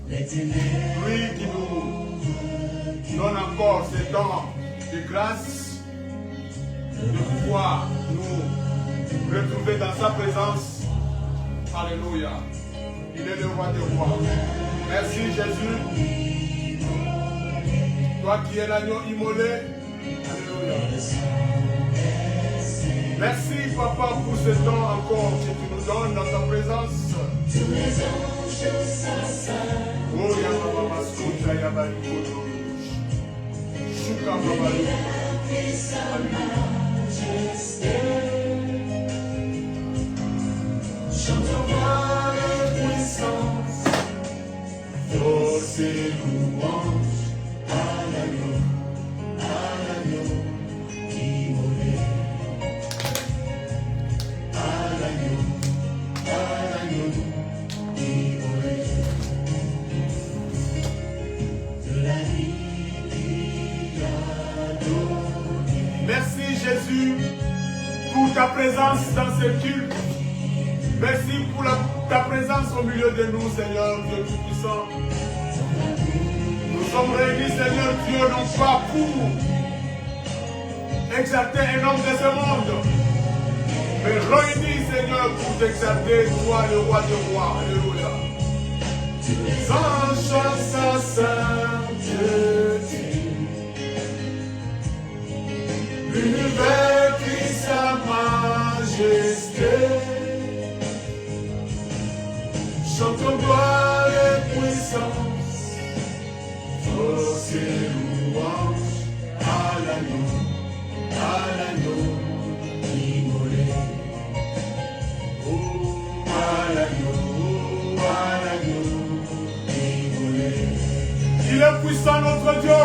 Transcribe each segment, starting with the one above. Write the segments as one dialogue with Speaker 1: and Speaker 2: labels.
Speaker 1: Lui qui nous donne encore ce temps de grâce, de pouvoir nous retrouver dans sa présence. Alléluia. Il est le roi des rois. Merci Jésus. Toi qui es l'agneau immolé. Alléluia. Merci Papa pour ce temps encore que tu nous donnes dans ta présence. Tous les anges s'asseyent. Oh Yababa Maskuta Yabari Kodo. Shuka Babari. Chantons la puissance, force et louange à l'agneau immolé, à l'agneau immolé. De la vie qu'il a donnée. Merci Jésus pour ta présence dans ce culte. Merci pour ta présence au milieu de nous, Seigneur Dieu Tout-Puissant. Nous sommes réunis, Seigneur Dieu, non pas pour exalter un homme de ce monde, mais réunis, Seigneur, pour t'exalter, toi, le roi des rois. Alléluia. Les anges chantent sa sainteté, l'univers crie sa majesté. Chantons gloire et puissance, force et louange à l'agneau immolé. Oh, à l'agneau immolé. Il est puissant notre Dieu.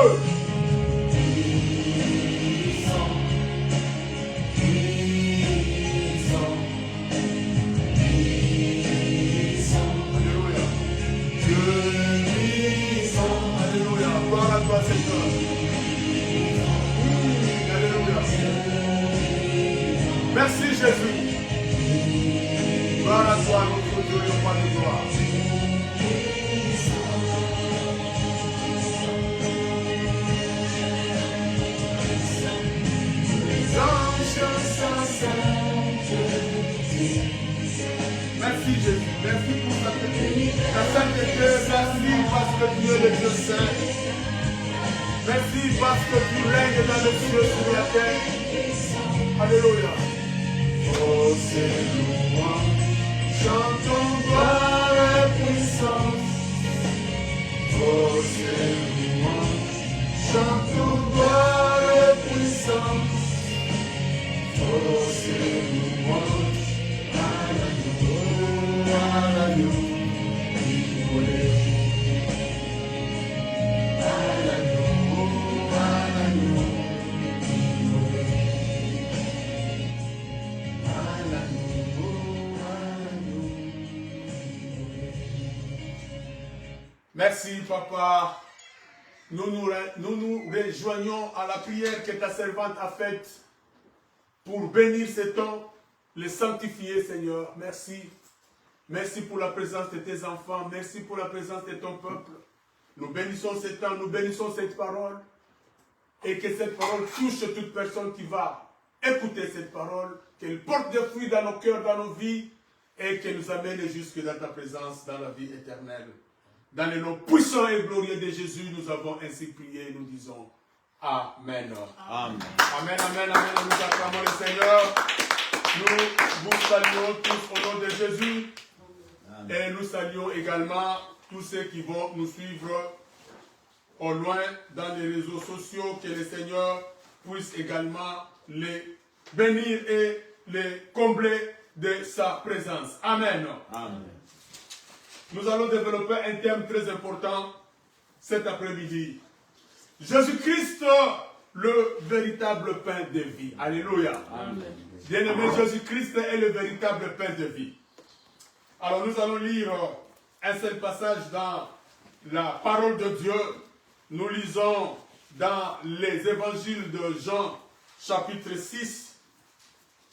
Speaker 1: Merci Jésus. Gloire à toi, notre Dieu, le roi de gloire. Les anges merci Jésus, merci pour ta sainteté, merci parce que Dieu est le Dieu saint. Merci parce que tu règnes dans le ciel sur la terre. Alléluia. Oh, c'est louange, chantons gloire et puissance. Oh, c'est louange, chantons gloire et puissance. Oh, c'est louange, à l'agneau immolé. Merci, Papa. Nous nous rejoignons à la prière que ta servante a faite pour bénir ce temps, les sanctifier, Seigneur. Merci. Merci pour la présence de tes enfants. Merci pour la présence de ton peuple. Nous bénissons ce temps, nous bénissons cette parole. Et que cette parole touche toute personne qui va écouter cette parole. Qu'elle porte des fruits dans nos cœurs, dans nos vies. Et qu'elle nous amène jusque dans ta présence, dans la vie éternelle. Dans le nom puissant et glorieux de Jésus, nous avons ainsi prié, nous disons Amen. Amen. Amen, amen, amen. Nous acclamons le Seigneur. Nous vous saluons tous au nom de Jésus. Amen. Et nous saluons également tous ceux qui vont nous suivre au loin dans les réseaux sociaux. Que le Seigneur puisse également les bénir et les combler de sa présence. Amen. Amen. Nous allons développer un thème très important cet après-midi. Jésus-Christ, le véritable pain de vie. Alléluia. Bien-aimé, Jésus-Christ est le véritable pain de vie. Alors nous allons lire un seul passage dans la parole de Dieu. Nous lisons dans les évangiles de Jean, chapitre 6.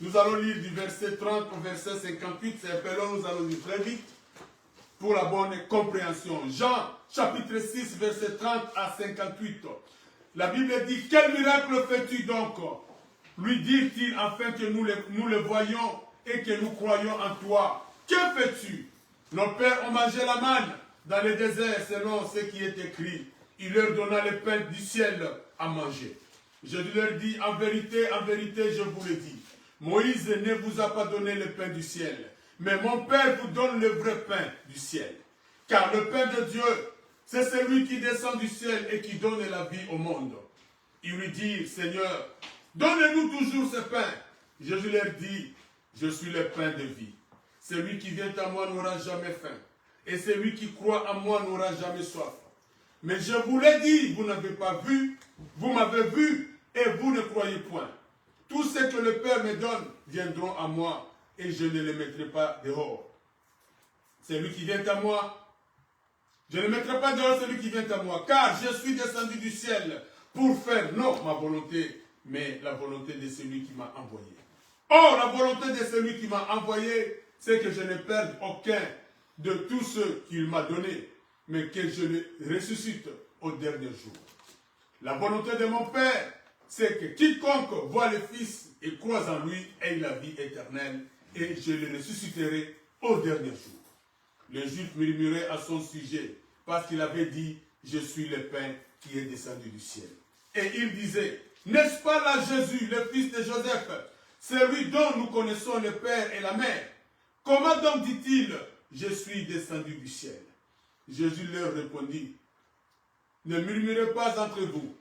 Speaker 1: Nous allons lire du verset 30 au verset 58. C'est un peu long, nous allons lire très vite. pour la bonne compréhension. Jean chapitre 6 verset 30 à 58. La Bible dit, quel miracle fais-tu donc? Lui dit-il, afin que nous le voyions et que nous croyions en toi. Que fais-tu? Nos pères ont mangé la manne dans le désert selon ce qui est écrit. Il leur donna le pain du ciel à manger. Je leur dis, en vérité, je vous le dis, Moïse ne vous a pas donné le pain du ciel, mais mon Père vous donne le vrai pain du ciel. Car le pain de Dieu, c'est celui qui descend du ciel et qui donne la vie au monde. Ils lui dirent, Seigneur, donnez-nous toujours ce pain. Jésus leur dit, je suis le pain de vie. Celui qui vient à moi n'aura jamais faim. Et celui qui croit en moi n'aura jamais soif. Mais je vous l'ai dit, vous n'avez pas vu, vous m'avez vu, et vous ne croyez point. Tous ceux que le Père me donne viendront à moi, et je ne les mettrai pas dehors. Celui qui vient à moi, je ne mettrai pas dehors celui qui vient à moi, car je suis descendu du ciel pour faire non ma volonté, mais la volonté de celui qui m'a envoyé. Or, la volonté de celui qui m'a envoyé, c'est que je ne perde aucun de tous ceux qu'il m'a donnés, mais que je le ressuscite au dernier jour. La volonté de mon Père, c'est que quiconque voit le Fils et croit en lui ait la vie éternelle, et je le ressusciterai au dernier jour. Les Juifs murmuraient à son sujet, parce qu'il avait dit, je suis le pain qui est descendu du ciel. Et il disait, n'est-ce pas là Jésus, le fils de Joseph, celui dont nous connaissons le père et la mère? Comment donc dit-il, je suis descendu du ciel? Jésus leur répondit, ne murmurez pas entre vous.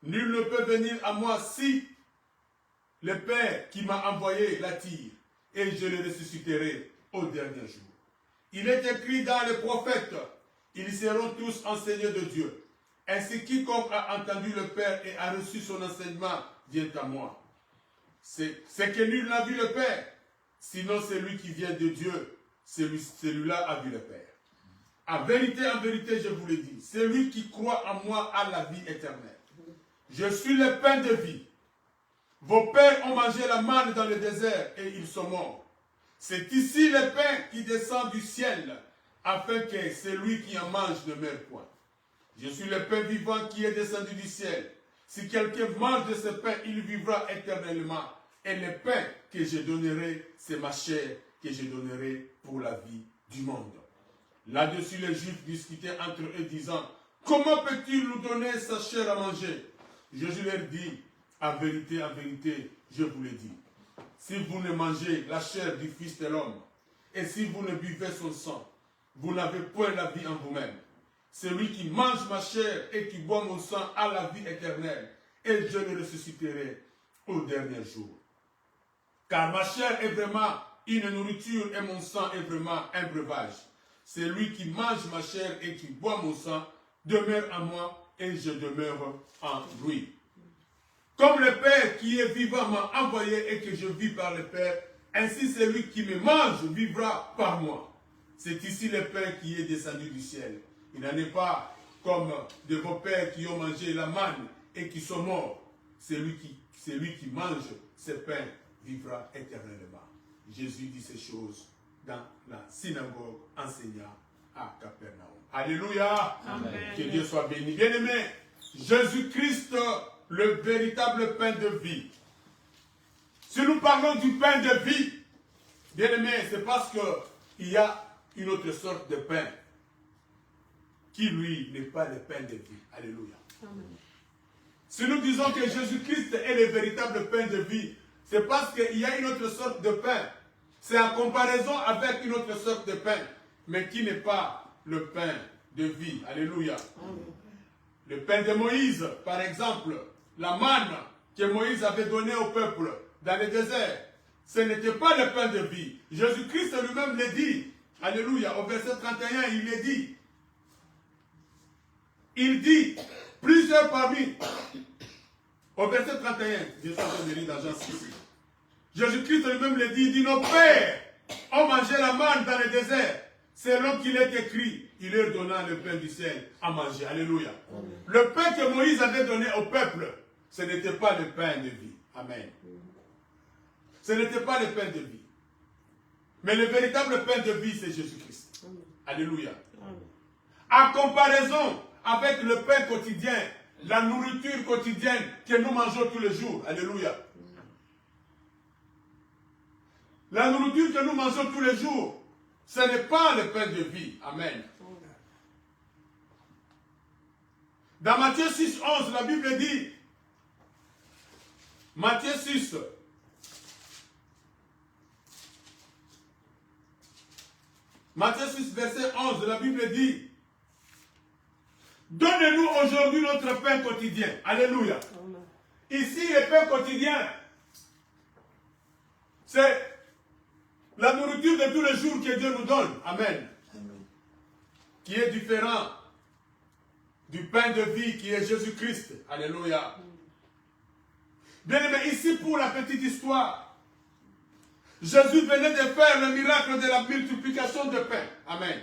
Speaker 1: Nul ne peut venir à moi si le Père qui m'a envoyé l'attire, et je le ressusciterai au dernier jour. Il est écrit dans les prophètes, ils seront tous enseignés de Dieu. Ainsi quiconque a entendu le Père et a reçu son enseignement vient à moi. C'est que nul n'a vu le Père, sinon celui qui vient de Dieu, celui-là a vu le Père. En vérité, je vous le dis, celui qui croit en moi a la vie éternelle. Je suis le pain de vie. Vos pères ont mangé la manne dans le désert et ils sont morts. C'est ici le pain qui descend du ciel, afin que celui qui en mange ne meure point. Je suis le pain vivant qui est descendu du ciel. Si quelqu'un mange de ce pain, il vivra éternellement. Et le pain que je donnerai, c'est ma chair que je donnerai pour la vie du monde. Là-dessus, les Juifs discutaient entre eux, disant, comment peut-il nous donner sa chair à manger? Jésus leur dit, en vérité, je vous le dis. Si vous ne mangez la chair du Fils de l'homme, et si vous ne buvez son sang, vous n'avez point la vie en vous-même. Celui qui mange ma chair et qui boit mon sang a la vie éternelle, et je le ressusciterai au dernier jour. Car ma chair est vraiment une nourriture et mon sang est vraiment un breuvage. Celui qui mange ma chair et qui boit mon sang demeure en moi et je demeure en lui. Comme le Père qui est vivant m'a envoyé et que je vis par le Père, ainsi celui qui me mange vivra par moi. C'est ici le pain qui est descendu du ciel. Il n'en est pas comme de vos pères qui ont mangé la manne et qui sont morts. Celui qui mange ce pain vivra éternellement. Jésus dit ces choses dans la synagogue enseignant à Capernaum. Alléluia. Amen. Que Dieu soit béni. Bien-aimé, Jésus-Christ, le véritable pain de vie. Si nous parlons du pain de vie, bien-aimé, c'est parce qu'il y a une autre sorte de pain qui, lui, n'est pas le pain de vie. Alléluia. Amen. Si nous disons que Jésus-Christ est le véritable pain de vie, c'est parce qu'il y a une autre sorte de pain. C'est en comparaison avec une autre sorte de pain, mais qui n'est pas le pain de vie. Alléluia. Amen. Le pain de Moïse, par exemple, la manne que Moïse avait donnée au peuple dans le désert, ce n'était pas le pain de vie. Jésus-Christ lui-même le dit. Alléluia. Au verset 31, il le dit. Il dit, plusieurs parmi, au verset 31, je suis en train de lire dans Jean 6. Jésus-Christ lui-même le dit, il dit, nos pères ont mangé la manne dans le désert, selon qu'il est écrit, il leur donna le pain du ciel à manger. Alléluia. Amen. Le pain que Moïse avait donné au peuple, ce n'était pas le pain de vie. Amen. Ce n'était pas le pain de vie. Mais le véritable pain de vie, c'est Jésus-Christ. Alléluia. En comparaison avec le pain quotidien, la nourriture quotidienne que nous mangeons tous les jours. Alléluia. La nourriture que nous mangeons tous les jours, ce n'est pas le pain de vie. Amen. Dans Matthieu 6, 11, la Bible dit, Matthieu 6, verset 11, la Bible dit, donnez-nous aujourd'hui notre pain quotidien. Alléluia. Ici, le pain quotidien, c'est la nourriture de tous les jours que Dieu nous donne. Amen. Qui est différent du pain de vie qui est Jésus-Christ. Alléluia. Bien aimé, ici pour la petite histoire, Jésus venait de faire le miracle de la multiplication de pain. Amen.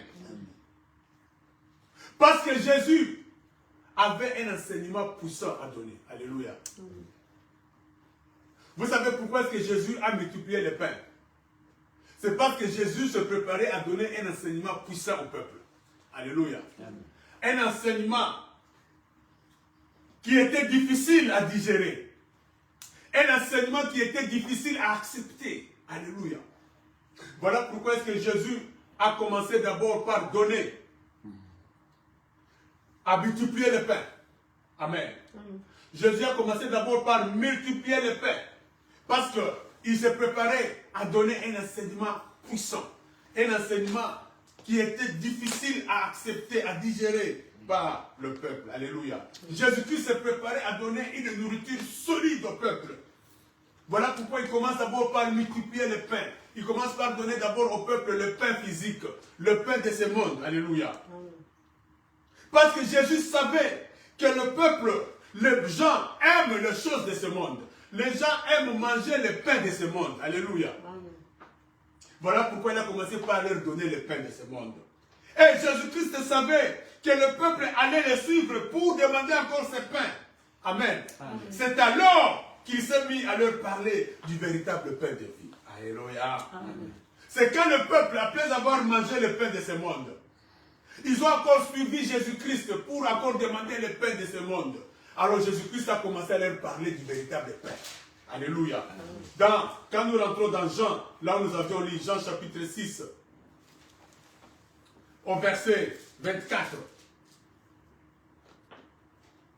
Speaker 1: Parce que Jésus avait un enseignement puissant à donner. Alléluia. Vous savez pourquoi est-ce que Jésus a multiplié les pains? C'est parce que Jésus se préparait à donner un enseignement puissant au peuple. Alléluia. Un enseignement qui était difficile à digérer. Un enseignement qui était difficile à accepter. Alléluia. Voilà pourquoi est-ce que Jésus a commencé d'abord par donner, à multiplier le pain. Amen. Jésus a commencé d'abord par multiplier le pain. Parce qu'il se préparait à donner un enseignement puissant. Un enseignement qui était difficile à accepter, à digérer par le peuple. Alléluia. Jésus-Christ se préparait à donner une nourriture solide au peuple. Voilà pourquoi il commence d'abord par multiplier le pain. Il commence par donner d'abord au peuple le pain physique, le pain de ce monde. Alléluia. Parce que Jésus savait que le peuple, les gens aiment les choses de ce monde. Les gens aiment manger le pain de ce monde. Alléluia. Voilà pourquoi il a commencé par leur donner le pain de ce monde. Et Jésus-Christ savait que le peuple allait les suivre pour demander encore ce pain. Amen. C'est alors qu'il s'est mis à leur parler du véritable pain de vie. Alléluia. C'est quand le peuple, après avoir mangé le pain de ce monde, ils ont encore suivi Jésus-Christ pour encore demander le pain de ce monde. Alors Jésus-Christ a commencé à leur parler du véritable pain. Alléluia. Quand nous rentrons dans Jean, là où nous avions lu Jean chapitre 6, au verset 24.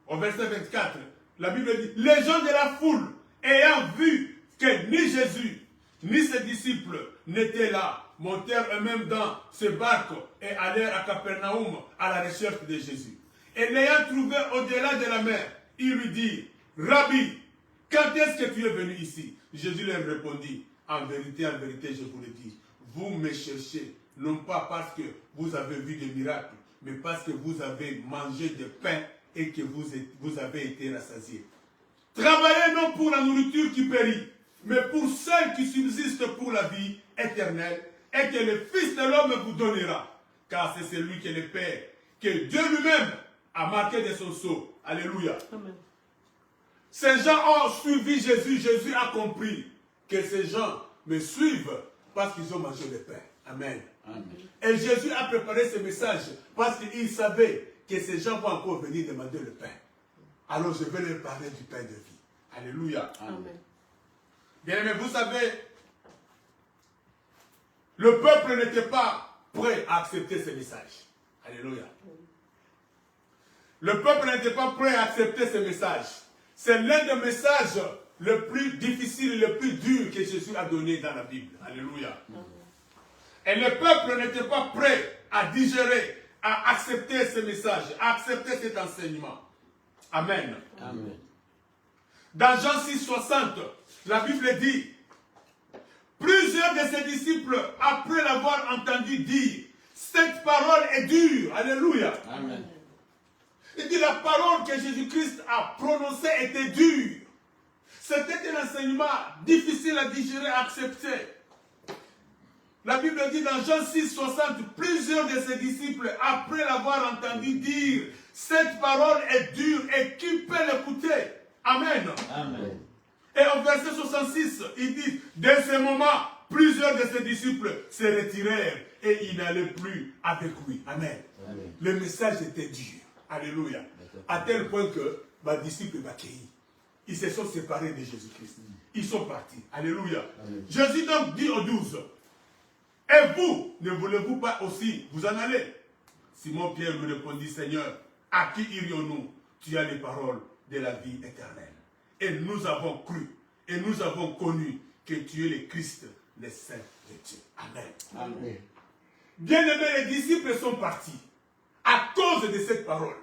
Speaker 1: Au verset 24, la Bible dit, les gens de la foule, ayant vu que ni Jésus, ni ses disciples n'étaient là, montèrent eux-mêmes dans ce barque et allèrent à Capernaum à la recherche de Jésus. Et l'ayant trouvé au-delà de la mer, ils lui dirent, Rabbi, quand est-ce que tu es venu ici? Jésus leur répondit, en vérité, je vous le dis, vous me cherchez, non pas parce que vous avez vu des miracles, mais parce que vous avez mangé du pain et que vous avez été rassasiés. Travaillez non pour la nourriture qui périt, mais pour celle qui subsiste pour la vie éternelle, et que le Fils de l'homme vous donnera. Car c'est celui que le Père, que Dieu lui-même a marqué de son sceau. Alléluia. Amen. Ces gens ont suivi Jésus. Jésus a compris que ces gens me suivent parce qu'ils ont mangé le pain. Amen. Amen. Et Jésus a préparé ce message parce qu'il savait que ces gens vont encore venir demander le pain. Alors je vais leur parler du pain de vie. Alléluia. Amen. Bien aimé, vous savez, le peuple n'était pas prêt à accepter ce message. Alléluia. Le peuple n'était pas prêt à accepter ce message. C'est l'un des messages le plus difficile, le plus dur que Jésus a donné dans la Bible. Alléluia. Et le peuple n'était pas prêt à digérer, à accepter ce message, à accepter cet enseignement. Amen. Amen. Dans Jean 6, 60, la Bible dit, plusieurs de ses disciples, après l'avoir entendu dire, cette parole est dure. Alléluia. Amen. Il dit la parole que Jésus-Christ a prononcée était dure. C'était un enseignement difficile à digérer, à accepter. La Bible dit dans Jean 6, 60, plusieurs de ses disciples, après l'avoir entendu dire, cette parole est dure et qui peut l'écouter? Amen. Amen. Et au verset 66, il dit, dès ce moment, plusieurs de ses disciples se retirèrent et ils n'allaient plus avec lui. Amen. Amen. Le message était dur. Alléluia. À tel point que ma disciple m'a accueilli. Ils se sont séparés de Jésus-Christ. Ils sont partis. Alléluia. Amen. Jésus donc dit aux 12, et vous, ne voulez-vous pas aussi vous en aller? Simon-Pierre lui répondit, Seigneur, à qui irions-nous? Tu as les paroles de la vie éternelle. Et nous avons cru, et nous avons connu que tu es le Christ, le Saint de Dieu. Amen. Amen. Bien-aimés, les disciples sont partis à cause de cette parole,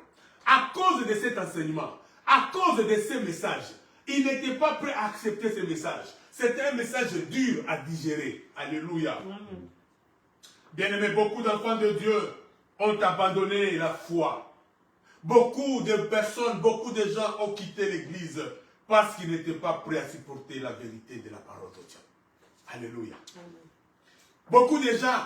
Speaker 1: à cause de cet enseignement, à cause de ces messages. Ils n'étaient pas prêts à accepter ces messages. C'était un message dur à digérer. Alléluia. Bien-aimés, beaucoup d'enfants de Dieu ont abandonné la foi. Beaucoup de personnes, beaucoup de gens ont quitté l'église parce qu'ils n'étaient pas prêts à supporter la vérité de la parole de Dieu. Alléluia. Beaucoup de gens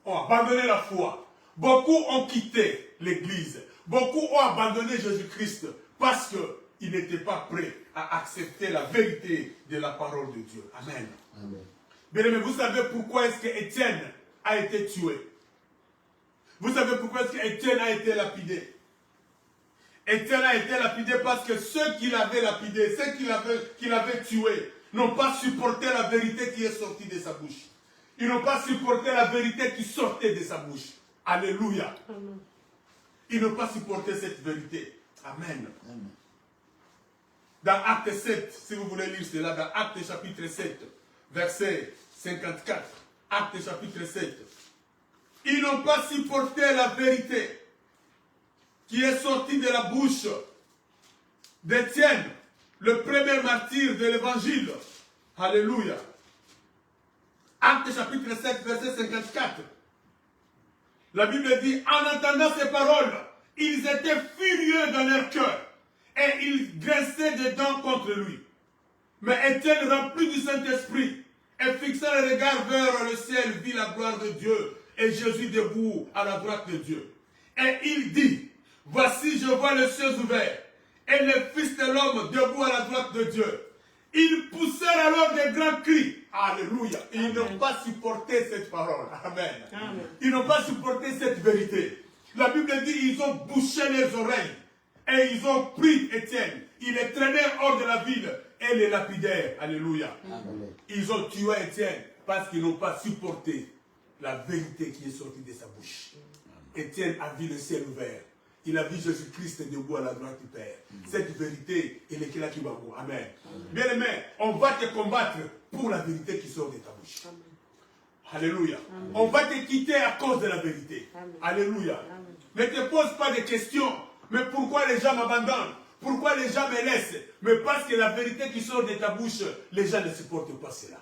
Speaker 1: ont abandonné la foi. Beaucoup ont quitté l'église. Beaucoup ont abandonné Jésus-Christ parce qu'ils n'étaient pas prêts à accepter la vérité de la parole de Dieu. Amen. Amen. Bien-aimés, vous savez pourquoi est-ce que Étienne a été tué? Vous savez pourquoi est-ce qu'Étienne a été lapidé? Étienne a été lapidé parce que ceux qui l'avaient lapidé, ceux qui l'avaient tué, n'ont pas supporté la vérité qui est sortie de sa bouche. Ils n'ont pas supporté la vérité qui sortait de sa bouche. Alléluia. Amen. Ils n'ont pas supporté cette vérité. Amen. Amen. Dans Acte 7, si vous voulez lire cela, dans Acte chapitre 7, verset 54. Acte chapitre 7. Ils n'ont pas supporté la vérité qui est sortie de la bouche d'Étienne, le premier martyr de l'évangile. Alléluia. Acte chapitre 7, verset 54. La Bible dit, en entendant ces paroles, ils étaient furieux dans leur cœur et ils grinçaient des dents contre lui. Mais Étienne, rempli du Saint-Esprit, et fixant le regard vers le ciel, vit la gloire de Dieu et Jésus debout à la droite de Dieu. Et il dit, voici je vois les cieux ouverts et le Fils de l'homme debout à la droite de Dieu. Ils poussèrent alors des grands cris. Alléluia. Ils n'ont pas supporté cette parole. Amen. Amen. Ils n'ont pas supporté cette vérité. La Bible dit, ils ont bouché les oreilles et ils ont pris Étienne. Ils les traînèrent hors de la ville et les lapidèrent. Alléluia. Amen. Ils ont tué Étienne parce qu'ils n'ont pas supporté la vérité qui est sortie de sa bouche. Amen. Étienne a vu le ciel ouvert. Il a vu Jésus-Christ debout à la droite du Père. Cette vérité, elle est là qui va vous. Amen. Bien aimé, on va te combattre pour la vérité qui sort de ta bouche. Amen. Alléluia. Amen. On va te quitter à cause de la vérité. Amen. Alléluia. Amen. Ne te pose pas de questions. Mais pourquoi les gens m'abandonnent? Pourquoi les gens me laissent? Mais parce que la vérité qui sort de ta bouche, les gens ne supportent pas cela.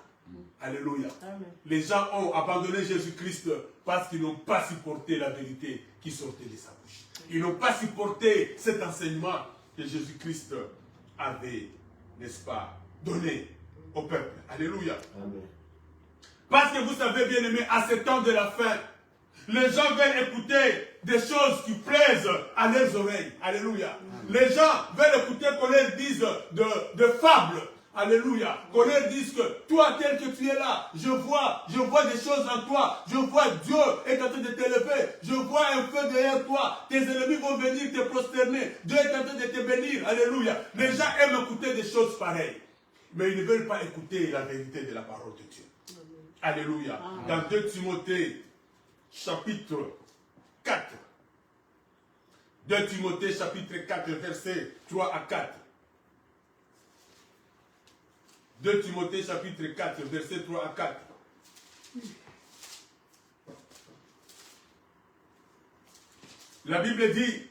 Speaker 1: Alléluia. Amen. Les gens ont abandonné Jésus-Christ parce qu'ils n'ont pas supporté la vérité qui sortait de sa bouche. Ils n'ont pas supporté cet enseignement que Jésus-Christ avait, n'est-ce pas, donné au peuple. Alléluia. Amen. Parce que vous savez, bien aimé, à ce temps de la fin, les gens veulent écouter des choses qui plaisent à leurs oreilles. Alléluia. Amen. Les gens veulent écouter qu'on leur dise de fables. Alléluia. Qu'on leur dise que toi tel que tu es là, je vois des choses en toi. Je vois Dieu est en train de t'élever. Je vois un feu derrière toi. Tes ennemis vont venir te prosterner. Dieu est en train de te bénir. Alléluia. Les gens aiment écouter des choses pareilles. Mais ils ne veulent pas écouter la vérité de la parole de Dieu. Alléluia. Amen. Dans 2 Timothée, chapitre 4. 2 Timothée, chapitre 4, versets 3 à 4. 2 Timothée chapitre 4, verset 3 à 4. La Bible dit,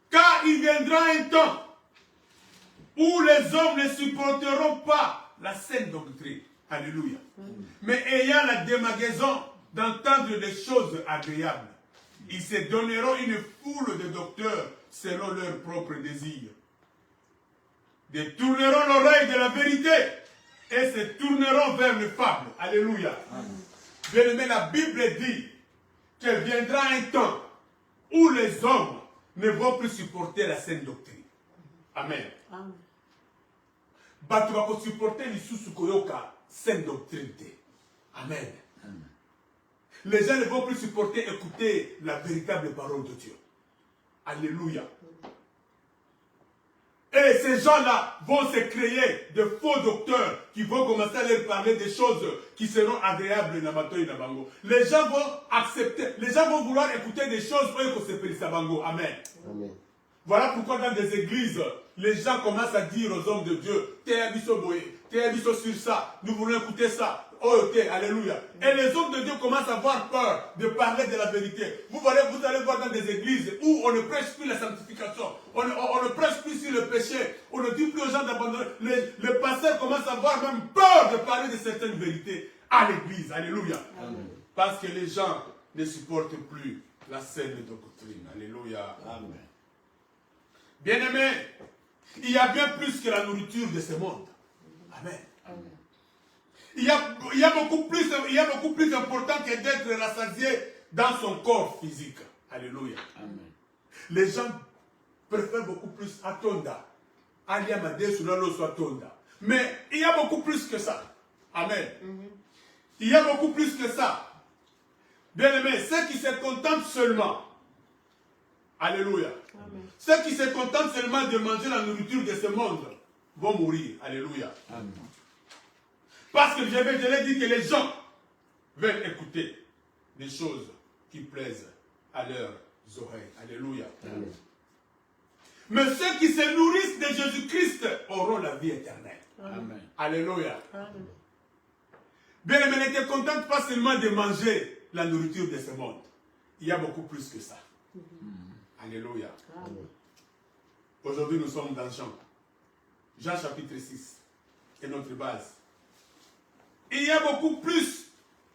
Speaker 1: car il viendra un temps où les hommes ne supporteront pas la saine doctrine. Alléluia. Mais ayant la démagaison d'entendre des choses agréables, ils se donneront une foule de docteurs selon leurs propres désirs. Détourneront l'oreille de la vérité et se tourneront vers les fables. Alléluia. Bien aimé, la Bible dit qu'il viendra un temps où les hommes ne vont plus supporter la saine doctrine. Amen. Bato bako supporter lisusu koyoka saine doctrine. Amen. Les gens ne vont plus supporter écouter la véritable parole de Dieu. Alléluia. Et ces gens-là vont se créer de faux docteurs qui vont commencer à leur parler des choses qui seront agréables. Les gens vont accepter, les gens vont vouloir écouter des choses Amen. Amen. Voilà pourquoi dans des églises, les gens commencent à dire aux hommes de Dieu, t'es abisso sur ça, nous voulons écouter ça. Oh, ok, alléluia. Et les hommes de Dieu commencent à avoir peur de parler de la vérité. Vous allez voir dans des églises où on ne prêche plus la sanctification, on ne prêche plus sur le péché, on ne dit plus aux gens d'abandonner. Les pasteurs commencent à avoir même peur de parler de certaines vérités à l'église. Alléluia. Amen. Parce que les gens ne supportent plus la saine doctrine. Alléluia. Amen. Bien-aimés, il y a bien plus que la nourriture de ce monde. Amen. Amen. Il y a beaucoup plus important que d'être rassasié dans son corps physique. Alléluia. Amen. Les gens préfèrent beaucoup plus Atonda. Mais il y a beaucoup plus que ça. Amen. Il y a beaucoup plus que ça. Bien-aimés, ceux qui se contentent seulement. Alléluia. Amen. Ceux qui se contentent seulement de manger la nourriture de ce monde vont mourir. Alléluia. Amen. Parce que je l'ai dit que les gens veulent écouter des choses qui plaisent à leurs oreilles. Alléluia. Amen. Mais ceux qui se nourrissent de Jésus-Christ auront la vie éternelle. Amen. Alléluia. Amen. Bien, mais ne te contente pas seulement de manger la nourriture de ce monde. Il y a beaucoup plus que ça. Alléluia. Amen. Aujourd'hui, nous sommes dans Jean. Jean chapitre 6 est notre base. Il y a beaucoup plus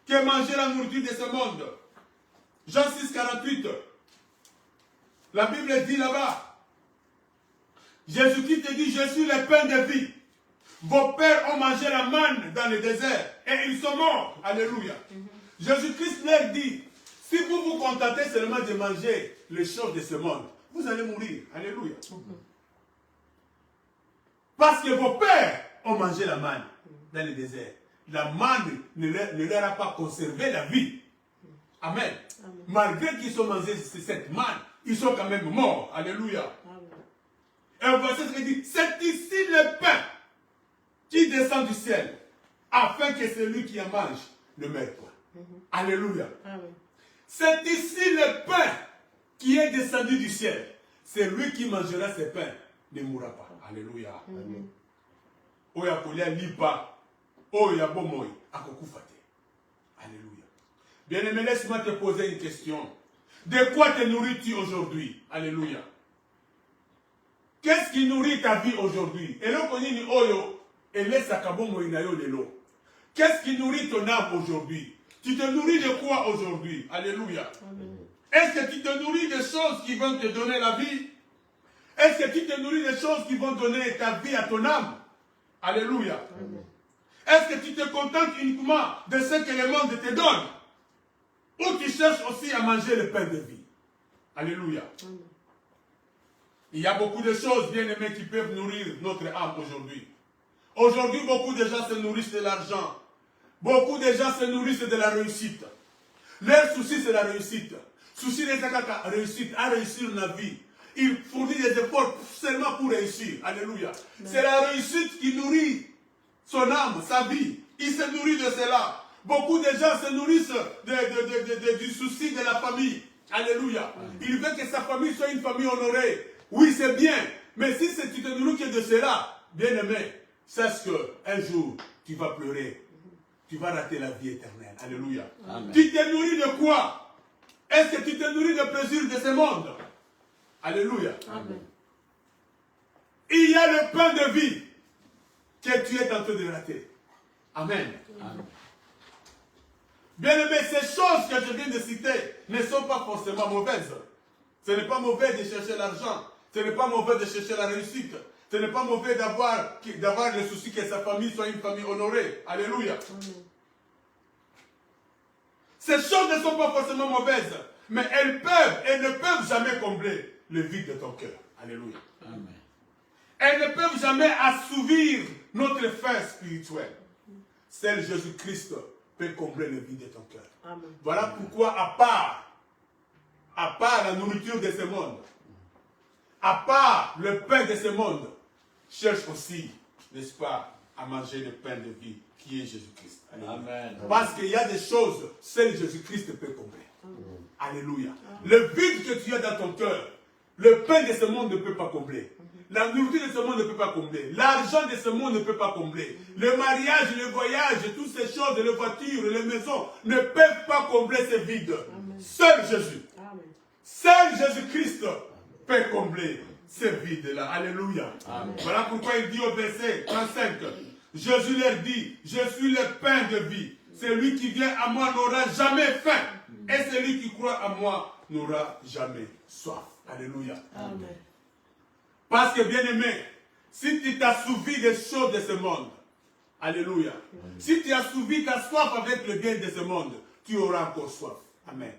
Speaker 1: que manger la nourriture de ce monde. Jean 6, 48. La Bible dit là-bas, Jésus-Christ te dit, je suis le pain de vie. Vos pères ont mangé la manne dans le désert et ils sont morts. Alléluia. Jésus-Christ leur dit, si vous vous contentez seulement de manger les choses de ce monde, vous allez mourir. Alléluia. Parce que vos pères ont mangé la manne dans le désert. La manne ne leur a pas conservé la vie. Amen. Amen. Malgré qu'ils ont mangé cette manne, ils sont quand même morts. Alléluia. Amen. Et on voit ce qu'il dit, c'est ici le pain qui descend du ciel, afin que celui qui en mange ne meure pas. Alléluia. Amen. C'est ici le pain qui est descendu du ciel. Celui qui mangera ce pain ne mourra pas. Alléluia. Amen. Oya kolia lipa, oya bomoy, akokufate. Alléluia. Bien-aimé, laisse-moi te poser une question. De quoi te nourris-tu aujourd'hui? Alléluia. Qu'est-ce qui nourrit ta vie aujourd'hui? Qu'est-ce qui nourrit ton âme aujourd'hui? Tu te nourris de quoi aujourd'hui? Alléluia. Est-ce que tu te nourris de choses qui vont te donner la vie? Est-ce que tu te nourris de choses qui vont donner ta vie à ton âme? Alléluia. Est-ce que tu te contentes uniquement de ce que le monde te donne? Ou tu cherches aussi à manger le pain de vie? Alléluia. Il y a beaucoup de choses, bien aimées, qui peuvent nourrir notre âme aujourd'hui. Aujourd'hui, beaucoup de gens se nourrissent de l'argent. Beaucoup de gens se nourrissent de la réussite. Leur souci, c'est la réussite. Souci des Zakaka, réussite, à réussir la vie. Il fournit des efforts seulement pour réussir. Alléluia. C'est la réussite qui nourrit son âme, sa vie. Il se nourrit de cela. Beaucoup de gens se nourrissent du souci de la famille. Alléluia. Il veut que sa famille soit une famille honorée. Oui, c'est bien. Mais si tu te nourris que de cela, bien aimé, sache qu'un jour, tu vas pleurer. Tu vas rater la vie éternelle. Alléluia. Amen. Tu te nourris de quoi? Est-ce que tu te nourris de plaisir de ce monde? Alléluia. Amen. Il y a le pain de vie que tu es en train de rater. Amen. Amen. Bien aimé, ces choses que je viens de citer ne sont pas forcément mauvaises. Ce n'est pas mauvais de chercher l'argent. Ce n'est pas mauvais de chercher la réussite. Ce n'est pas mauvais d'avoir le souci que sa famille soit une famille honorée. Alléluia. Amen. Ces choses ne sont pas forcément mauvaises, mais elles ne peuvent jamais combler le vide de ton cœur. Alléluia. Amen. Elles ne peuvent jamais assouvir notre faim spirituelle. seul Jésus-Christ peut combler le vide de ton cœur.
Speaker 2: Amen.
Speaker 1: Voilà pourquoi, à part la nourriture de ce monde, à part le pain de ce monde, cherche aussi, n'est-ce pas, à manger le pain de vie qui est Jésus-Christ.
Speaker 3: Amen.
Speaker 1: Parce qu'il y a des choses, seul Jésus-Christ peut combler. Alléluia. Le vide que tu as dans ton cœur, le pain de ce monde ne peut pas combler. La nourriture de ce monde ne peut pas combler. L'argent de ce monde ne peut pas combler. Le mariage, le voyage, toutes ces choses, les voitures, les maisons ne peuvent pas combler ce vide. Seul Jésus.
Speaker 2: Amen.
Speaker 1: Seul Jésus-Christ peut combler ce vide-là. Alléluia.
Speaker 3: Amen.
Speaker 1: Voilà pourquoi il dit au verset 35, Jésus leur dit, je suis le pain de vie. Celui qui vient à moi n'aura jamais faim. Et celui qui croit à moi n'aura jamais soif. Alléluia.
Speaker 2: Amen.
Speaker 1: Parce que, bien-aimé, si tu t'assouvis des choses de ce monde, alléluia, si tu assouvis ta soif avec le bien de ce monde, tu auras encore soif. Amen.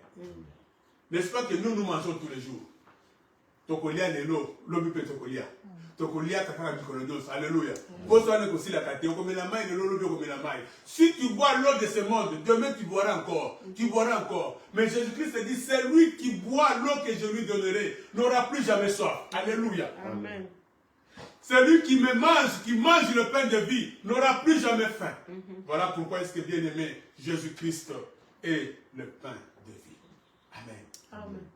Speaker 1: N'est-ce pas que nous mangeons tous les jours? Tokolia lelo, lobi pe tokolia. Tokolia takara bikolodos. Alléluia. Si tu bois l'eau de ce monde, demain tu boiras encore. Tu boiras encore. Mais Jésus-Christ dit, celui qui boit l'eau que je lui donnerai n'aura plus jamais soif. Alléluia.
Speaker 2: Amen.
Speaker 1: Celui qui me mange, qui mange le pain de vie, n'aura plus jamais faim. Voilà pourquoi est-ce que, bien aimé, Jésus-Christ est le pain de vie. Amen.
Speaker 2: Amen.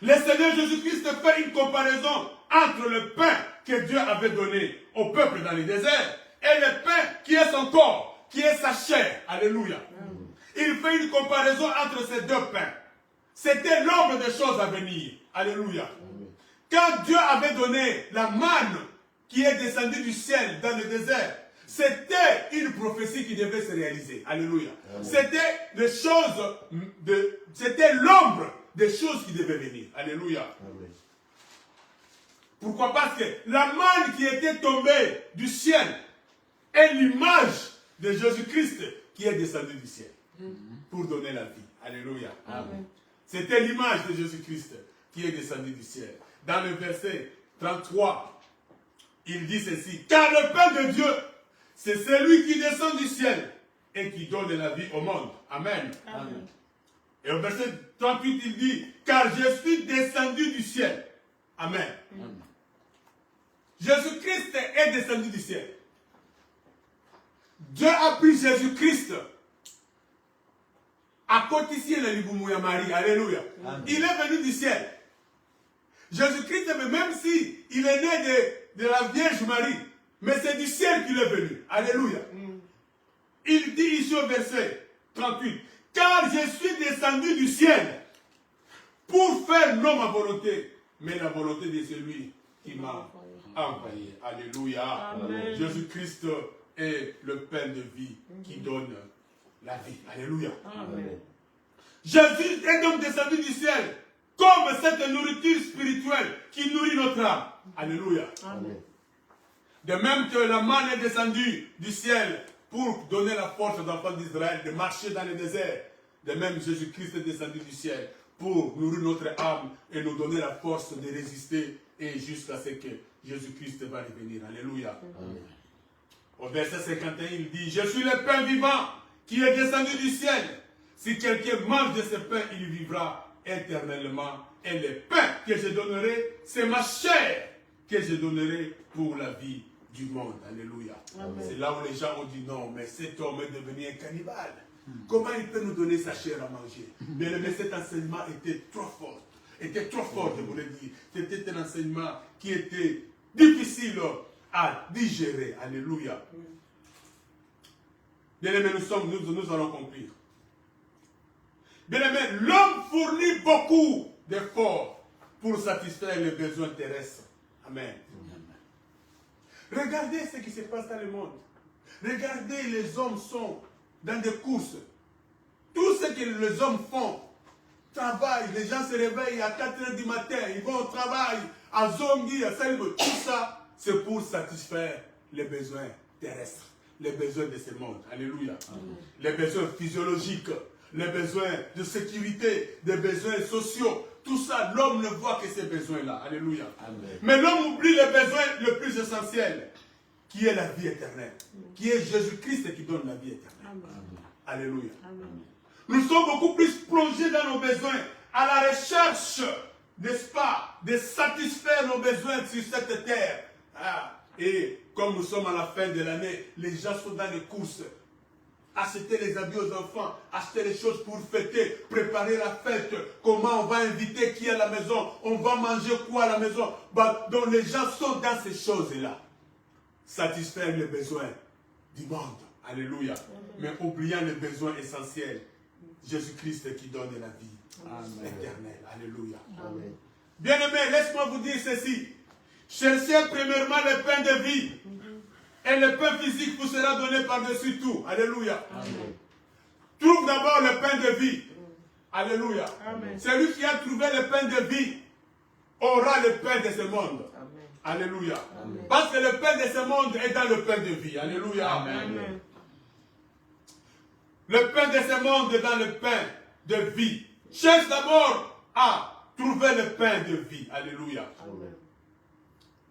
Speaker 1: Le Seigneur Jésus-Christ fait une comparaison entre le pain que Dieu avait donné au peuple dans le désert et le pain qui est son corps, qui est sa chair. Alléluia. Il fait une comparaison entre ces deux pains. C'était l'ombre des choses à venir. Alléluia. Quand Dieu avait donné la manne qui est descendue du ciel dans le désert, c'était une prophétie qui devait se réaliser. Alléluia. C'était des choses, c'était l'ombre des choses qui devaient venir. Alléluia. Amen. Pourquoi? Parce que la manne qui était tombée du ciel est l'image de Jésus-Christ qui est descendu du ciel pour donner la vie. Alléluia. Amen. C'était l'image de Jésus-Christ qui est descendu du ciel. Dans le verset 33, il dit ceci: car le pain de Dieu, c'est celui qui descend du ciel et qui donne la vie au monde. Amen. Amen. Et au verset 38, il dit, car je suis descendu du ciel. Amen. Jésus-Christ est descendu du ciel. Dieu a pris Jésus-Christ à cotiser le Liboumouya Marie. Alléluia. Amen. Il est venu du ciel. Jésus-Christ, même si il est né de la Vierge Marie, mais c'est du ciel qu'il est venu. Alléluia. Il dit ici au verset 38, car je suis descendu du ciel pour faire non ma volonté, mais la volonté de celui qui m'a envoyé. Alléluia. Jésus-Christ est le pain de vie qui donne la vie. Alléluia. Amen. Jésus est donc descendu du ciel comme cette nourriture spirituelle qui nourrit notre âme. Alléluia. Amen. De même que la manne est descendue du ciel pour donner la force aux enfants d'Israël de marcher dans le désert. De même, Jésus-Christ est descendu du ciel pour nourrir notre âme et nous donner la force de résister et jusqu'à ce que Jésus-Christ va revenir. Alléluia. Amen. Au verset 51, il dit, je suis le pain vivant qui est descendu du ciel. Si quelqu'un mange de ce pain, il vivra éternellement. Et le pain que je donnerai, c'est ma chair que je donnerai pour la vie du monde. Alléluia. C'est là où les gens ont dit non, mais cet homme est devenu un cannibale. Comment il peut nous donner sa chair à manger? Mais cet enseignement était trop fort. Était trop fort, je voulais dire. C'était un enseignement qui était difficile à digérer. Alléluia. Bien aimé, nous allons conclure. Bien aimé, l'homme fournit beaucoup d'efforts pour satisfaire les besoins terrestres. Amen. Regardez ce qui se passe dans le monde. Regardez, les hommes sont dans des courses. Tout ce que les hommes font, travaillent, les gens se réveillent à 4 h du matin, ils vont au travail, à Zongi, à Salibo, tout ça, c'est pour satisfaire les besoins terrestres, les besoins de ce monde. Alléluia. Amen. Les besoins physiologiques, les besoins de sécurité, des besoins sociaux. Tout ça, l'homme ne voit que ces besoins-là. Alléluia. Amen. Mais l'homme oublie les besoins les plus essentiels, qui est la vie éternelle, qui est Jésus-Christ qui donne la vie éternelle. Amen. Alléluia. Amen. Nous sommes beaucoup plus plongés dans nos besoins, à la recherche, n'est-ce pas, de satisfaire nos besoins sur cette terre. Et comme nous sommes à la fin de l'année, les gens sont dans les courses. Acheter les habits aux enfants, acheter les choses pour fêter, préparer la fête, comment on va inviter qui à la maison, on va manger quoi à la maison. Donc les gens sont dans ces choses-là. Satisfaire les besoins du monde. Alléluia. Mais oubliant les besoins essentiels. Jésus-Christ qui donne la vie éternelle. Alléluia. Bien-aimés, laisse-moi vous dire ceci. Cherchez premièrement le pain de vie. Et le pain physique vous sera donné par-dessus tout. Alléluia. Amen. Trouve d'abord le pain de vie. Alléluia. Amen. Celui qui a trouvé le pain de vie aura le pain de ce monde. Amen. Alléluia. Amen. Parce que le pain de ce monde est dans le pain de vie. Alléluia. Amen. Le pain de ce monde est dans le pain de vie. Cherche d'abord à trouver le pain de vie. Alléluia. Amen.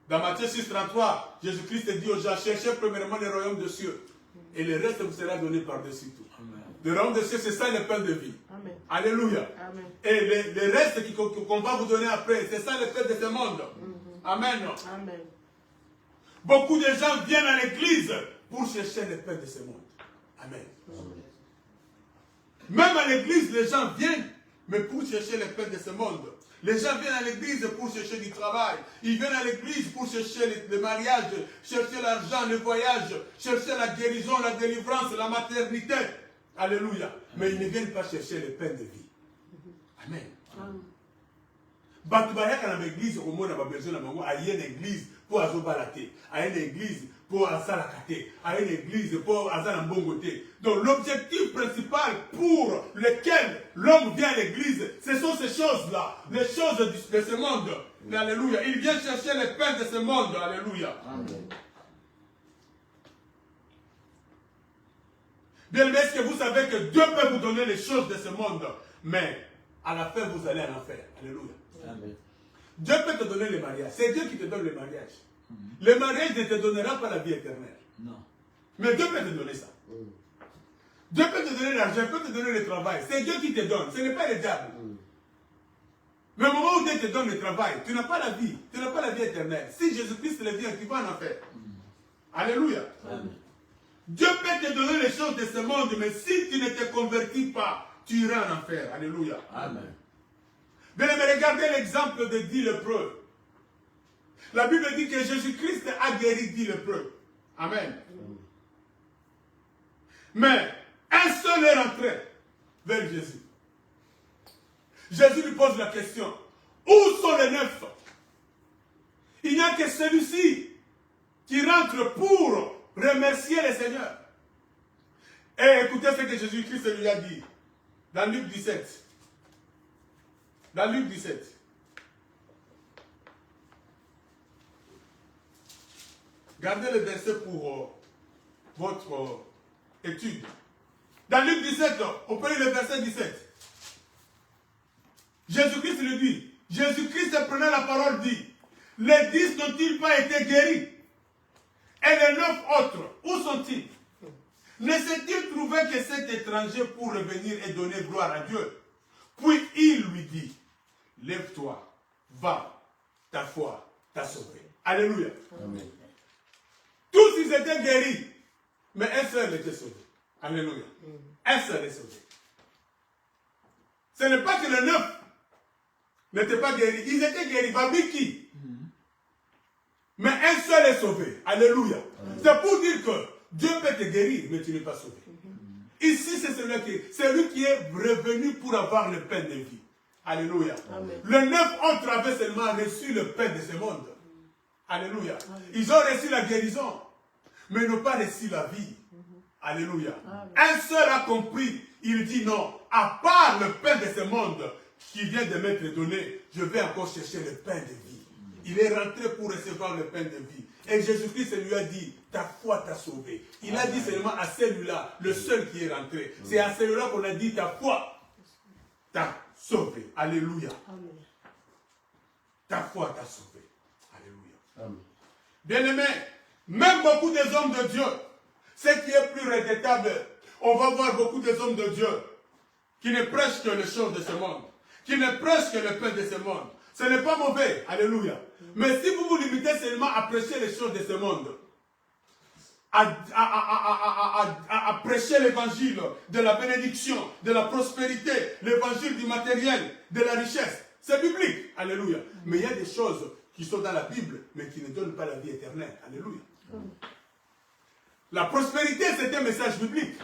Speaker 1: Dans Matthieu 6, 33, Jésus-Christ dit aux gens, cherchez premièrement le royaume de cieux. Et le reste vous sera donné par-dessus tout. Amen. Le royaume de cieux, c'est ça le pain de vie. Amen. Alléluia. Amen. Et le reste qu'on va vous donner après, c'est ça le pain de ce monde. Amen. Amen. Beaucoup de gens viennent à l'église pour chercher le pain de ce monde. Amen. Amen. Même à l'église, les gens viennent, mais pour chercher le pain de ce monde. Les gens viennent à l'église pour chercher du travail. Ils viennent à l'église pour chercher le mariage, chercher l'argent, le voyage, chercher la guérison, la délivrance, la maternité. Alléluia. Mais ils ne viennent pas chercher le pain de vie. Amen. Batu bayaka na l'église au monde a besoin de à une église pour azobalaté, à une église pour azalakate, à une église pour azalambogoté. Donc l'objectif principal pour lequel l'homme vient à l'église, ce sont ces choses-là, les choses de ce monde. Mais alléluia, il vient chercher le pain de ce monde. Alléluia. Amen. Bien aimé, est-ce que vous savez que Dieu peut vous donner les choses de ce monde, mais à la fin vous allez en enfer. Alléluia. Amen. Dieu peut te donner le mariage. C'est Dieu qui te donne le mariage. Le mariage ne te donnera pas la vie éternelle. Non. Mais Dieu peut te donner ça. Dieu peut te donner l'argent, peut te donner le travail. C'est Dieu qui te donne. Ce n'est pas le diable. Mais au moment où Dieu te donne le travail, tu n'as pas la vie. Tu n'as pas la vie éternelle. Si Jésus-Christ le vient, tu vas en enfer. Alléluia. Amen. Dieu peut te donner les choses de ce monde, mais si tu ne te convertis pas, tu iras en enfer. Alléluia. Amen. Mais regardez l'exemple de 10 lépreux. La Bible dit que Jésus-Christ a guéri 10 lépreux. Amen. Mais un seul est rentré vers Jésus. Jésus lui pose la question. Où sont les 9? Il n'y a que celui-ci qui rentre pour remercier le Seigneur. Et écoutez ce que Jésus-Christ lui a dit. Dans Luc 17. Dans Luc 17. Gardez le verset pour votre étude. Dans Luc 17, on peut lire le verset 17. Jésus-Christ lui dit, Jésus-Christ prenant la parole dit, les 10 n'ont-ils pas été guéris? Et les 9 autres, où sont-ils? Ne s'est-il trouvé que cet étranger pour revenir et donner gloire à Dieu? Puis il lui dit, lève-toi, va, ta foi t'a sauvé. Alléluia. Amen. Tous ils étaient guéris, mais un seul était sauvé. Alléluia. Un seul est sauvé. Ce n'est pas que les 9 n'étaient pas guéris. Ils étaient guéris. Babiki. Mais un seul est sauvé. Alléluia. C'est pour dire que Dieu peut te guérir, mais tu n'es pas sauvé. Ici, c'est celui qui est revenu pour avoir le pain de vie. Alléluia. Amen. Les 9 autres avaient seulement reçu le pain de ce monde. Alléluia. Amen. Ils ont reçu la guérison, mais ils n'ont pas reçu la vie. Alléluia. Amen. Un seul a compris. Il dit non, à part le pain de ce monde qui vient de m'être donné, je vais encore chercher le pain de vie. Il est rentré pour recevoir le pain de vie. Et Jésus-Christ lui a dit, ta foi t'a sauvé. Il a dit seulement à celui-là, le seul qui est rentré. C'est à celui-là qu'on a dit, ta foi t'a sauvé. Alléluia. Amen. Ta foi t'a sauvé. Alléluia. Bien-aimés, Même beaucoup des hommes de Dieu, ce qui est plus regrettable, on va voir beaucoup des hommes de Dieu qui ne prêchent que les choses de ce monde, qui ne prêchent que le pain de ce monde. Ce n'est pas mauvais, alléluia. Mais si vous vous limitez seulement à prêcher les choses de ce monde, à prêcher l'évangile de la bénédiction, de la prospérité, l'évangile du matériel, de la richesse, c'est biblique, alléluia. Mais il y a des choses qui sont dans la Bible, mais qui ne donnent pas la vie éternelle, alléluia. La prospérité, c'est un message biblique.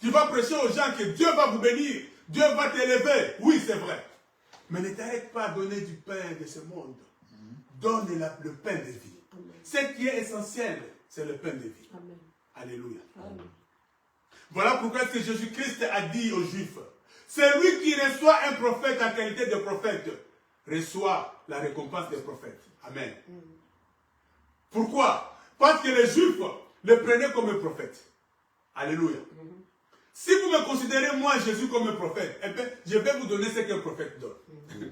Speaker 1: Tu vas prêcher aux gens que Dieu va vous bénir, Dieu va t'élever. Oui, c'est vrai. Mais ne t'arrête pas à donner du pain de ce monde. Donne le pain de vie. Ce qui est essentiel, c'est le pain de vie. Amen. Alléluia. Amen. Voilà pourquoi ce que Jésus-Christ a dit aux Juifs. Celui qui reçoit un prophète en qualité de prophète reçoit la récompense des prophètes. Amen. Pourquoi? Parce que les Juifs le prenaient comme un prophète. Alléluia. Si vous me considérez moi Jésus comme un prophète, eh bien, je vais vous donner ce qu'un prophète donne.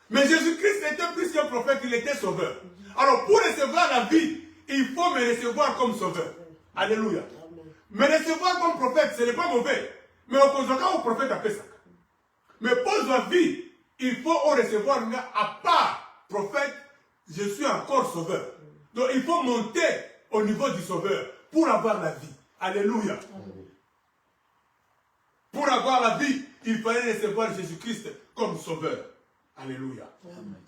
Speaker 1: Mais Jésus-Christ était plus qu'un prophète, il était sauveur. Alors pour recevoir la vie, il faut me recevoir comme sauveur. Alléluia. Me recevoir comme prophète, ce n'est pas mauvais. Mais au contraire, au prophète a fait ça. Mais pour la vie, il faut recevoir un gars à part prophète, je suis encore sauveur. Donc il faut monter au niveau du sauveur pour avoir la vie. Alléluia. Pour avoir la vie, il fallait recevoir Jésus-Christ comme sauveur. Alléluia. Amen.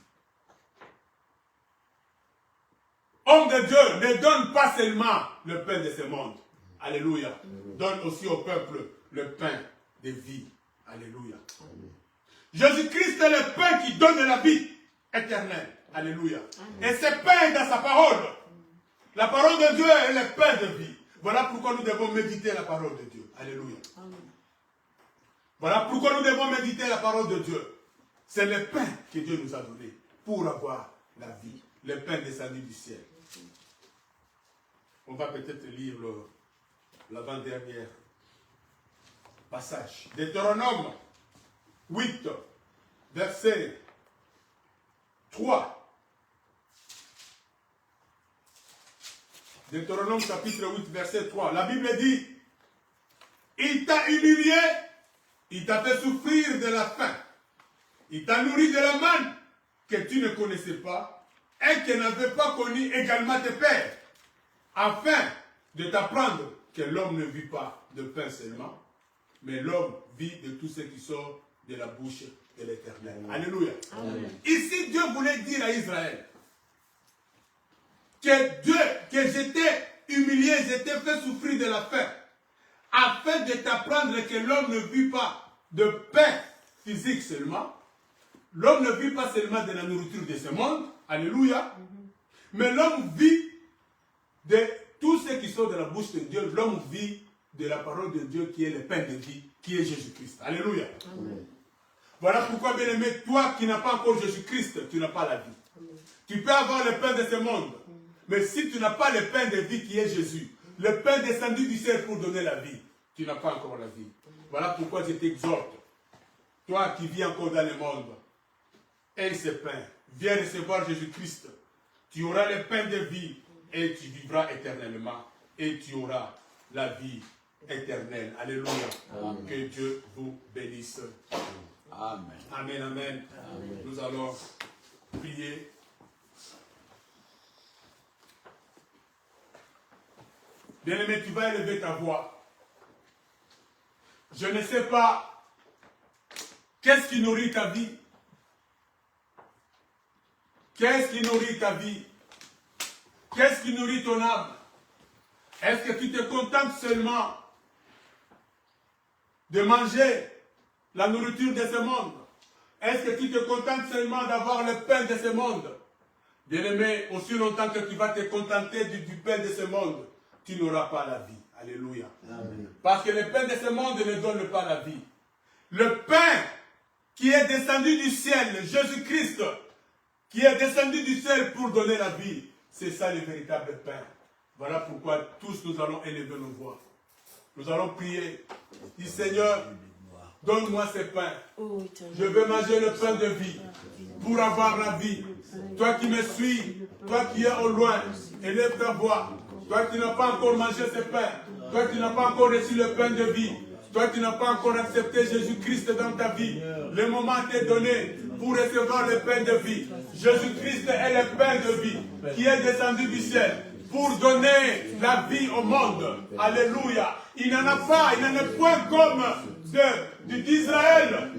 Speaker 1: Homme de Dieu, ne donne pas seulement le pain de ce monde. Alléluia. Donne aussi au peuple le pain de vie. Alléluia. Jésus-Christ est le pain qui donne la vie éternelle. Alléluia. Et ce pain est dans sa parole. La parole de Dieu est le pain de vie. Voilà pourquoi nous devons méditer la parole de Dieu. Alléluia. Voilà pourquoi nous devons méditer la parole de Dieu. C'est le pain que Dieu nous a donné pour avoir la vie. Le pain descendu du ciel. On va peut-être lire l'avant-dernier passage. Deutéronome 8, verset 3. Deutéronome chapitre 8, verset 3. La Bible dit, il t'a humilié, il t'a fait souffrir de la faim, il t'a nourri de la manne que tu ne connaissais pas et que n'avaient pas connu également tes pères, afin de t'apprendre que l'homme ne vit pas de pain seulement, mais l'homme vit de tout ce qui sort de la bouche de l'Éternel. Alléluia. Amen. Ici, Dieu voulait dire à Israël que j'étais humilié, j'étais fait souffrir de la faim, afin de t'apprendre que l'homme ne vit pas de pain physique seulement. L'homme ne vit pas seulement de la nourriture de ce monde. Alléluia. Mais l'homme vit de tout ce qui sort de la bouche de Dieu. L'homme vit de la parole de Dieu qui est le pain de vie, qui est Jésus-Christ. Alléluia. Amen. Voilà pourquoi, bien aimé, toi qui n'as pas encore Jésus-Christ, tu n'as pas la vie. Amen. Tu peux avoir le pain de ce monde. Mais si tu n'as pas le pain de vie qui est Jésus, le pain descendu du ciel pour donner la vie, tu n'as pas encore la vie. Voilà pourquoi je t'exhorte, toi qui vis encore dans le monde, aie ce pain, viens recevoir Jésus-Christ. Tu auras le pain de vie et tu vivras éternellement et tu auras la vie éternelle. Alléluia. Amen. Que Dieu vous bénisse. Amen. Amen, amen. Amen. Nous allons prier. Bien-aimé, tu vas élever ta voix. Je ne sais pas qu'est-ce qui nourrit ta vie. Qu'est-ce qui nourrit ta vie? Qu'est-ce qui nourrit ton âme? Est-ce que tu te contentes seulement de manger la nourriture de ce monde? Est-ce que tu te contentes seulement d'avoir le pain de ce monde? Bien-aimé, aussi longtemps que tu vas te contenter du pain de ce monde, tu n'auras pas la vie. Alléluia. Amen. Parce que le pain de ce monde ne donne pas la vie. Le pain qui est descendu du ciel, Jésus-Christ, qui est descendu du ciel pour donner la vie, c'est ça le véritable pain. Voilà pourquoi tous nous allons élever nos voix. Nous allons prier. Dis Seigneur, donne-moi ce pain. Je veux manger le pain de vie pour avoir la vie. Toi qui me suis, Toi qui es au loin, élève ta voix. Toi qui n'as pas encore mangé ce pain. Toi qui n'as pas encore reçu le pain de vie. Toi qui n'as pas encore accepté Jésus-Christ dans ta vie. Le moment t'est donné pour recevoir le pain de vie. Jésus-Christ est le pain de vie qui est descendu du ciel pour donner la vie au monde. Alléluia. Il n'en a pas, il n'en a point comme d'Israël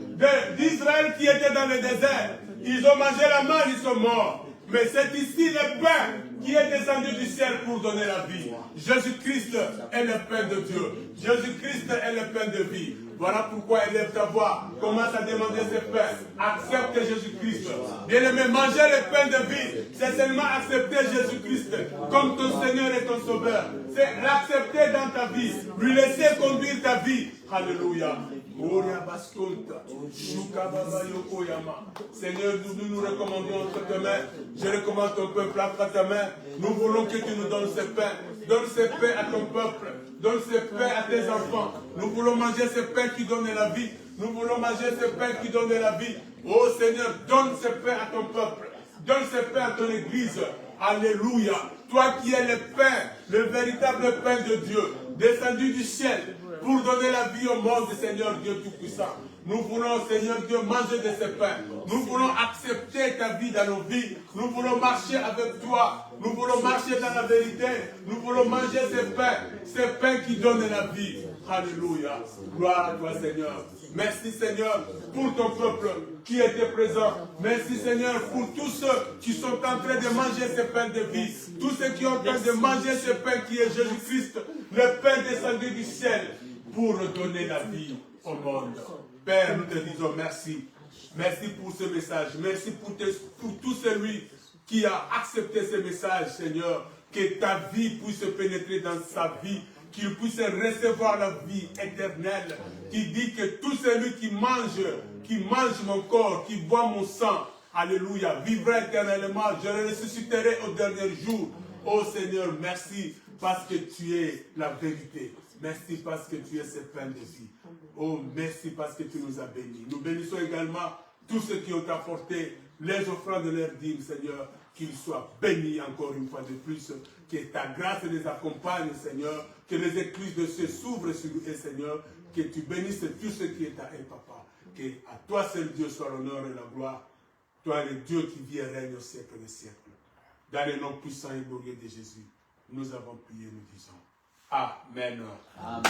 Speaker 1: qui était dans le désert. Ils ont mangé la manne, ils sont morts. Mais c'est ici le pain qui est descendu du ciel pour donner la vie. Jésus-Christ est le pain de Dieu. Jésus-Christ est le pain de vie. Voilà pourquoi élève ta voix. Commence à demander ce pain. Accepte Jésus-Christ. Bien-aimé, manger le pain de vie, c'est seulement accepter Jésus-Christ comme ton Seigneur et ton Sauveur. C'est l'accepter dans ta vie. Lui laisser conduire ta vie. Alléluia. Seigneur, nous recommandons entre tes mains. Je recommande ton peuple entre ta main. Nous voulons que tu nous donnes ce pain. Donne ce pain à ton peuple. Donne ce pain à tes enfants. Nous voulons manger ce pain qui donne la vie. Nous voulons manger ce pain qui donne la vie. Oh Seigneur, donne ce pain à ton peuple. Donne ce pain à ton église. Alléluia. Toi qui es le pain, le véritable pain de Dieu, descendu du ciel pour donner la vie au monde, Seigneur Dieu Tout-Puissant. Nous voulons, Seigneur Dieu, manger de ce pain. Nous voulons accepter ta vie dans nos vies. Nous voulons marcher avec toi. Nous voulons marcher dans la vérité. Nous voulons manger ce pain qui donne la vie. Alléluia. Gloire à toi, Seigneur. Merci, Seigneur, pour ton peuple qui était présent. Merci, Seigneur, pour tous ceux qui sont en train de manger ce pain de vie. Tous ceux qui sont en train de manger ce pain qui est Jésus-Christ, le pain descendu du ciel pour donner la vie au monde. Père, nous te disons merci. Merci pour ce message. Merci pour tout celui qui a accepté ce message, Seigneur. Que ta vie puisse pénétrer dans sa vie. Qu'il puisse recevoir la vie éternelle. Qui dit que tout celui qui mange mon corps, qui boit mon sang, alléluia, vivra éternellement. Je le ressusciterai au dernier jour. Oh Seigneur, merci parce que tu es la vérité. Merci parce que tu es ce pain de vie. Oh, merci parce que tu nous as bénis. Nous bénissons également tous ceux qui ont apporté les offrandes de leur dîme, Seigneur. Qu'ils soient bénis encore une fois de plus. Que ta grâce les accompagne, Seigneur. Que les écluses de cieux s'ouvrent sur eux, Seigneur. Que tu bénisses tout ce qui est à eux, Papa. Que à toi seul Dieu soit l'honneur et la gloire. Toi, le Dieu qui vit et règne au siècle des siècles. Dans le nom puissant et glorieux de Jésus, nous avons prié, nous disons Amen. Amen. Amen.